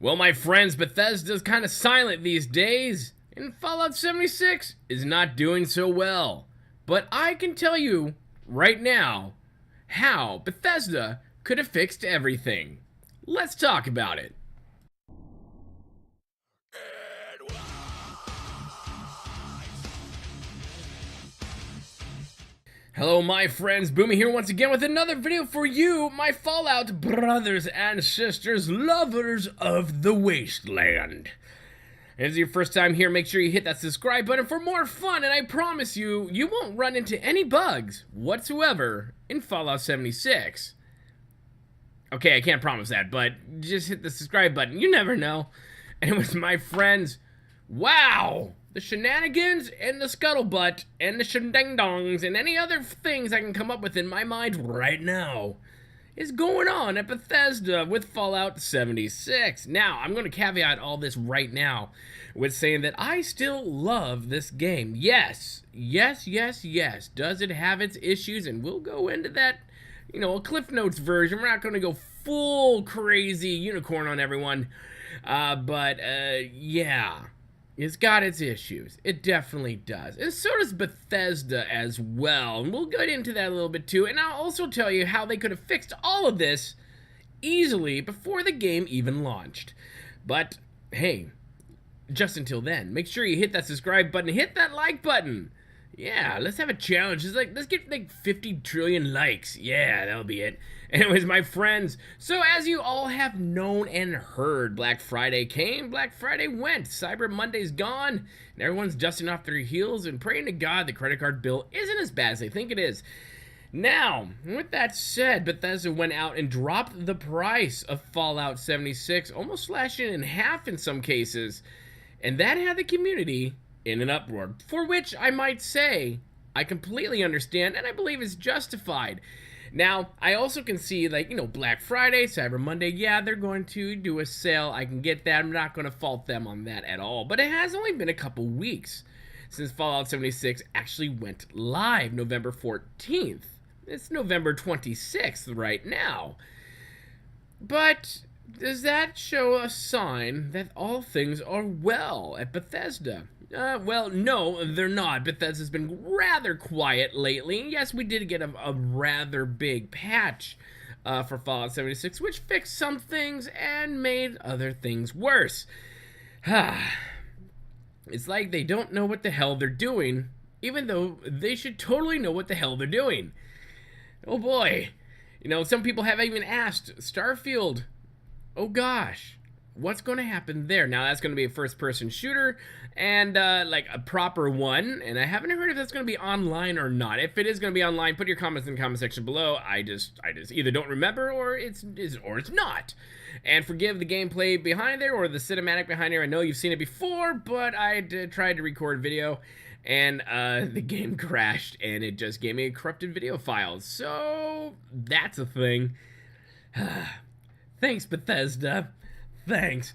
Well, my friends, Bethesda's kind of silent these days, and Fallout 76 is not doing so well. But I can tell you right now how Bethesda could have fixed everything. Let's talk about it. Hello my friends, Boomy here once again with another video for you, my Fallout brothers and sisters, lovers of the wasteland. If it's your first time here, make sure you hit that subscribe button for more fun, and I promise you, you won't run into any bugs whatsoever in Fallout 76. Okay, I can't promise that, but just hit the subscribe button, you never know. Anyways, my friends, wow! The shenanigans and the scuttlebutt and the shendang-dongs and any other things I can come up with in my mind right now is going on at Bethesda with Fallout 76. Now, I'm going to caveat all this right now with saying that I still love this game. Yes, does it have its issues? And we'll go into that, a Cliff Notes version. We're not going to go full crazy unicorn on everyone. Yeah. It's got its issues. It definitely does. And so does Bethesda as well. And we'll get into that a little bit too. And I'll also tell you how they could have fixed all of this easily before the game even launched. But, hey, just until then, make sure you hit that subscribe button, hit that like button. Yeah, let's have a challenge. Let's get like 50 trillion likes. Yeah, that'll be it. Anyways, my friends, so as you all have known and heard, Black Friday came, Black Friday went, Cyber Monday's gone, and everyone's dusting off their heels and praying to God the credit card bill isn't as bad as they think it is. Now, with that said, Bethesda went out and dropped the price of Fallout 76, almost slashing it in half in some cases, and that had the community in an uproar, for which I might say I completely understand and I believe is justified. Now, I also can see, Black Friday, Cyber Monday, yeah, they're going to do a sale. I can get that. I'm not going to fault them on that at all. But it has only been a couple weeks since Fallout 76 actually went live, November 14th. It's November 26th right now. But does that show a sign that all things are well at Bethesda? Well, no, they're not. Bethesda's been rather quiet lately. Yes, we did get a rather big patch for Fallout 76, which fixed some things and made other things worse. It's like they don't know what the hell they're doing, even though they should totally know what the hell they're doing. Oh boy. Some people have even asked, Starfield, oh gosh, what's going to happen there? Now, that's going to be a first-person shooter, and, a proper one, and I haven't heard if that's going to be online or not. If it is going to be online, put your comments in the comment section below. I just either don't remember, or it's not. And forgive the gameplay behind there, or the cinematic behind there. I know you've seen it before, but I tried to record video, and, the game crashed, and it just gave me a corrupted video file. So, that's a thing. Thanks, Bethesda. Thanks.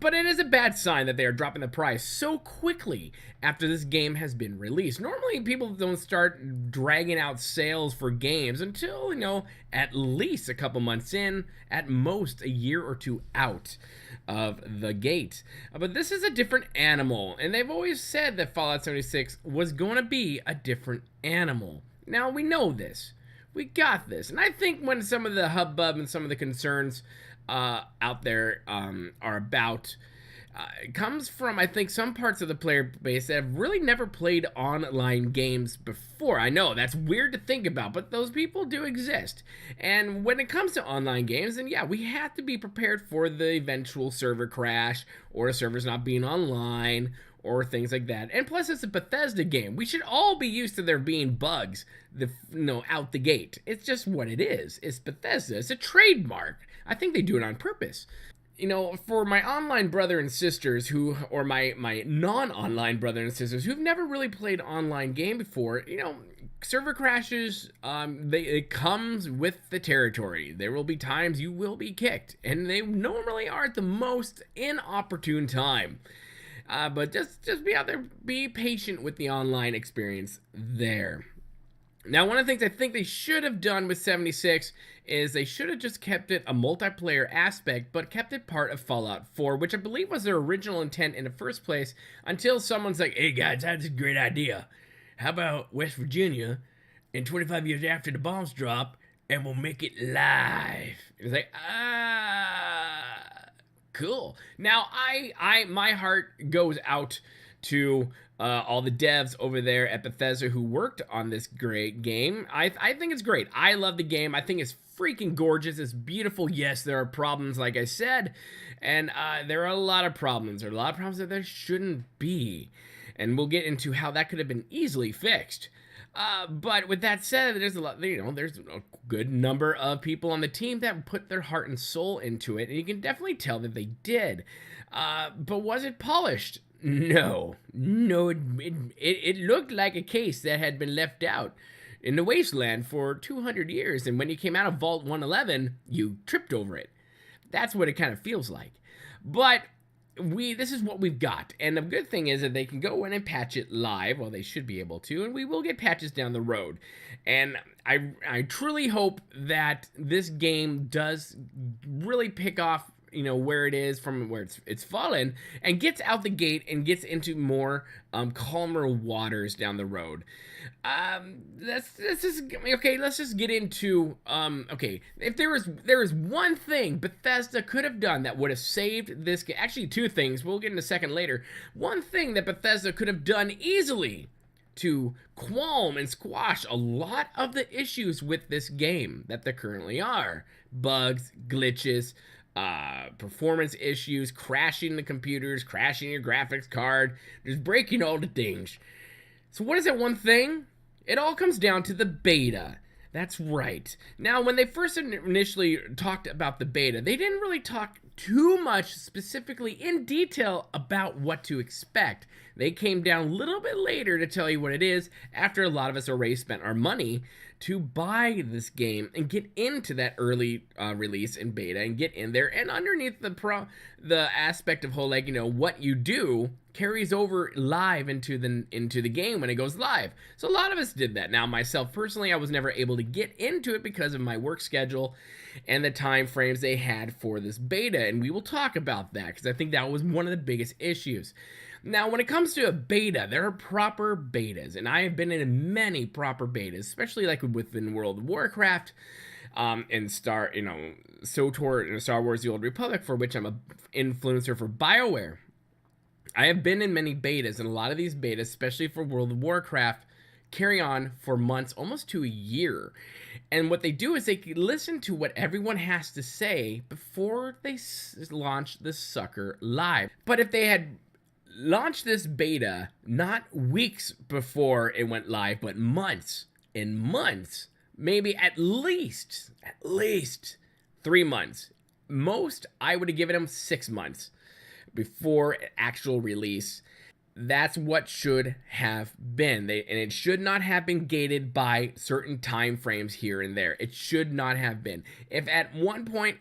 But it is a bad sign that they are dropping the price so quickly after this game has been released. Normally, people don't start dragging out sales for games until, at least a couple months in, at most a year or two out of the gate. But this is a different animal, and they've always said that Fallout 76 was going to be a different animal. Now, we know this. We got this. And I think when some of the hubbub and some of the concerns out there are about it comes from, I think, some parts of the player base that have really never played online games before. I know that's weird to think about, but those people do exist. And when it comes to online games, then yeah, we have to be prepared for the eventual server crash or the servers not being online or things like that. And plus, it's a Bethesda game. We should all be used to there being bugs out the gate. It's just what it is. It's Bethesda. It's a trademark. I think they do it on purpose. For my online brother and sisters or my non-online brother and sisters who've never really played an online game before, server crashes, it comes with the territory. There will be times you will be kicked, and they normally are at the most inopportune time. But just be out there, be patient with the online experience there. Now, one of the things I think they should have done with 76 is they should have just kept it a multiplayer aspect, but kept it part of Fallout 4, which I believe was their original intent in the first place, until someone's like, hey guys, that's a great idea. How about West Virginia, and 25 years after the bombs drop, and we'll make it live? It's like, cool. Now, my heart goes out to all the devs over there at Bethesda who worked on this great game. I think it's great. I love the game. I think it's freaking gorgeous. It's beautiful. Yes, there are problems, like I said, and there are a lot of problems. There are a lot of problems that there shouldn't be, and we'll get into how that could have been easily fixed. But with that said, there's a lot, there's a good number of people on the team that put their heart and soul into it, and you can definitely tell that they did. But was it polished? No, it looked like a case that had been left out in the wasteland for 200 years, and when you came out of Vault 111, you tripped over it. That's what it kind of feels like. But this is what we've got, and the good thing is that they can go in and patch it live. Well, they should be able to, and we will get patches down the road. And I truly hope that this game does really pick off, where it is from where it's fallen, and gets out the gate and gets into more calmer waters down the road. Let's just get into if there is one thing Bethesda could have done that would have saved this game. Actually, two things. We'll get in a second later. One thing that Bethesda could have done easily to qualm and squash a lot of the issues with this game that there currently are. Bugs, glitches, performance issues, crashing the computers, crashing your graphics card, just breaking all the things. So what is that one thing? It all comes down to the beta. That's right. Now, when they first initially talked about the beta, they didn't really talk too much specifically in detail about what to expect. They came down a little bit later to tell you what it is, after a lot of us already spent our money to buy this game and get into that early release and beta and get in there. And underneath the aspect of whole, what you do carries over live into the game when it goes live. So a lot of us did that. Now, myself personally, I was never able to get into it because of my work schedule and the time frames they had for this beta, and we will talk about that because I think that was one of the biggest issues. Now, when it comes to a beta, there are proper betas, and I have been in many proper betas, especially like within World of Warcraft, and Star Wars: The Old Republic, for which I'm an influencer for BioWare. I have been in many betas, and a lot of these betas, especially for World of Warcraft, carry on for months, almost to a year. And what they do is they listen to what everyone has to say before they launch the sucker live. But if they had launched this beta not weeks before it went live, but months and months, maybe at least 3 months. Most, I would have given them 6 months before actual release. That's what should have been. And it should not have been gated by certain time frames here and there. It should not have been. If at one point,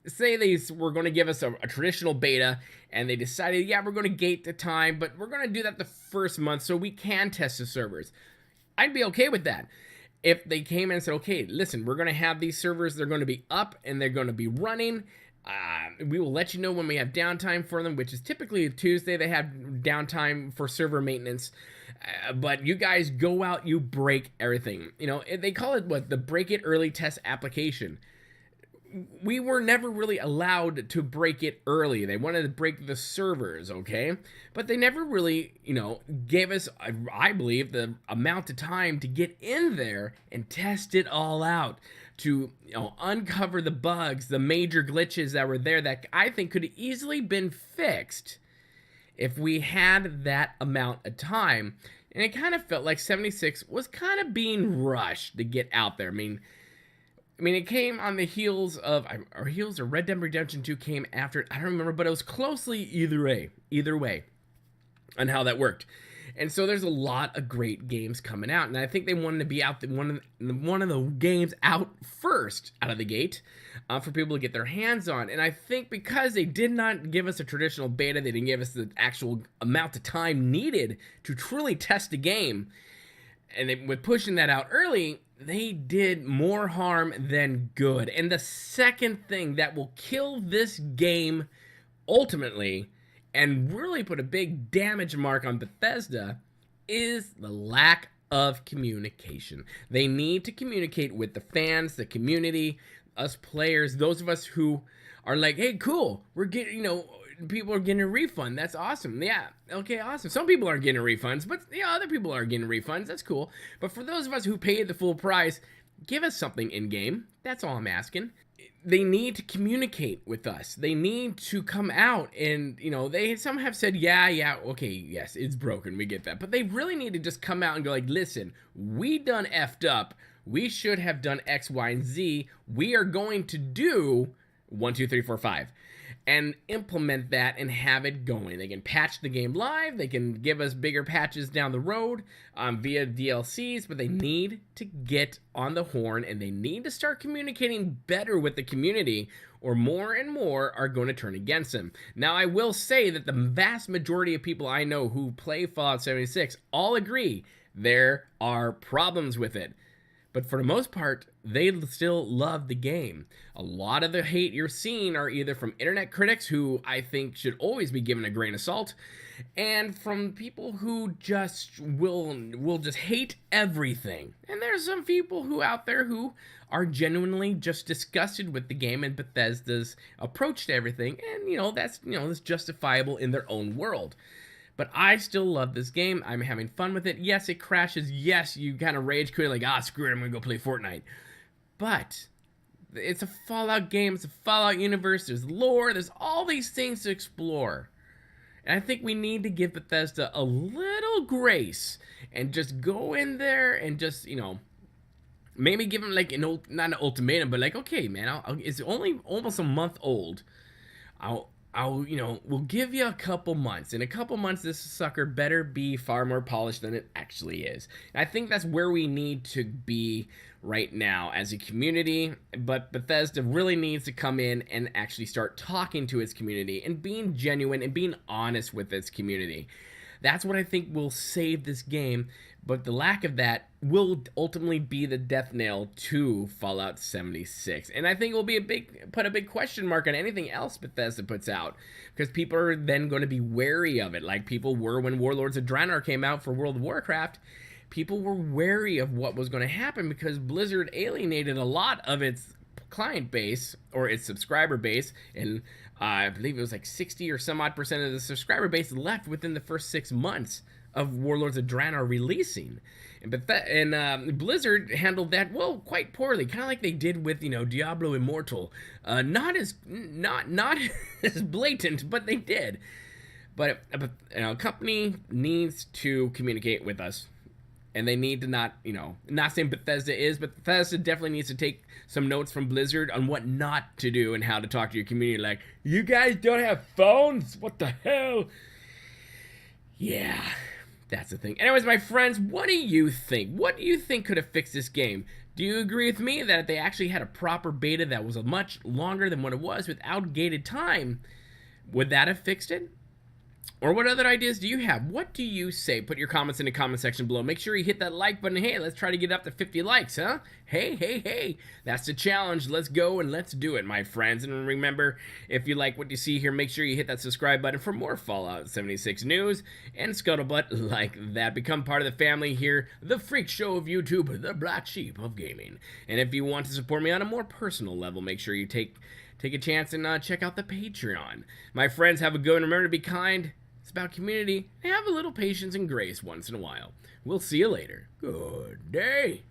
say they were going to give us a traditional beta and they decided, yeah, we're going to gate the time, but we're going to do that the first month so we can test the servers, I'd be okay with that. If they came in and said, okay, listen, we're going to have these servers, they're going to be up and they're going to be running. We will let you know when we have downtime for them, which is typically a Tuesday. They have downtime for server maintenance. But you guys go out, you break everything. They call it the break it early test application. We were never really allowed to break it early. They wanted to break the servers, okay? But they never really, gave us, I believe, the amount of time to get in there and test it all out, to uncover the bugs, the major glitches that were there that I think could have easily been fixed if we had that amount of time. And it kind of felt like 76 was kind of being rushed to get out there. I mean, it came on the heels of, or Red Dead Redemption 2 came after it. I don't remember, but it was closely either way on how that worked. And so there's a lot of great games coming out, and I think they wanted to be out one of the games out first out of the gate for people to get their hands on. And I think because they did not give us a traditional beta, they didn't give us the actual amount of time needed to truly test the game. with pushing that out early, they did more harm than good. And the second thing that will kill this game ultimately and really put a big damage mark on Bethesda is the lack of communication. They need to communicate with the fans, the community, us players, those of us who are like, hey, cool, we're getting, people are getting a refund. That's awesome. Yeah, okay, awesome. Some people aren't getting refunds, but other people are getting refunds. That's cool. But for those of us who paid the full price, give us something in game. That's all I'm asking. They need to communicate with us. They need to come out and, some have said, yeah, okay, yes, it's broken. We get that. But they really need to just come out and go like, listen, we done effed up. We should have done X, Y, and Z. We are going to do 1, 2, 3, 4, 5. And implement that and have it going. They can patch the game live. They can give us bigger patches down the road via DLCs, but they need to get on the horn and they need to start communicating better with the community, or more and more are going to turn against them. Now, I will say that the vast majority of people I know who play Fallout 76 all agree there are problems with it. But for the most part, they still love the game. A lot of the hate you're seeing are either from internet critics, who I think should always be given a grain of salt, and from people who just will just hate everything. And there's some people who out there who are genuinely just disgusted with the game and Bethesda's approach to everything, and that's justifiable in their own world. But I still love this game. I'm having fun with it. Yes, it crashes. Yes, you kind of rage quit like, screw it, I'm going to go play Fortnite. But it's a Fallout game. It's a Fallout universe. There's lore. There's all these things to explore. And I think we need to give Bethesda a little grace and just go in there and just, maybe give them like not an ultimatum, but like, okay, man, it's only almost a month old. We'll give you a couple months. In a couple months, this sucker better be far more polished than it actually is. And I think that's where we need to be right now as a community. But Bethesda really needs to come in and actually start talking to its community and being genuine and being honest with its community. That's what I think will save this game. But the lack of that will ultimately be the death nail to Fallout 76. And I think it will put a big question mark on anything else Bethesda puts out, because people are then going to be wary of it, like people were when Warlords of Draenor came out for World of Warcraft. People were wary of what was going to happen because Blizzard alienated a lot of its client base or its subscriber base, and I believe it was like 60 or some odd percent of the subscriber base left within the first 6 months of Warlords of Draenor releasing. And Blizzard handled that, quite poorly, kind of like they did with, Diablo Immortal. Not as blatant, but they did. But a company needs to communicate with us. And they need to not saying Bethesda is, but Bethesda definitely needs to take some notes from Blizzard on what not to do and how to talk to your community. Like, you guys don't have phones? What the hell? Yeah, that's the thing. Anyways, my friends, what do you think? What do you think could have fixed this game? Do you agree with me that if they actually had a proper beta that was much longer than what it was without gated time, would that have fixed it? Or what other ideas do you have? What do you say? Put your comments in the comment section below. Make sure you hit that like button. Hey, let's try to get up to 50 likes, huh? Hey. That's the challenge. Let's go and let's do it, my friends. And remember, if you like what you see here, make sure you hit that subscribe button for more Fallout 76 news and scuttlebutt like that. Become part of the family here, the freak show of YouTube, the black sheep of gaming. And if you want to support me on a more personal level, make sure you take a chance and check out the Patreon. My friends, have a good one. Remember to be kind. It's about community, and have a little patience and grace once in a while. We'll see you later. Good day.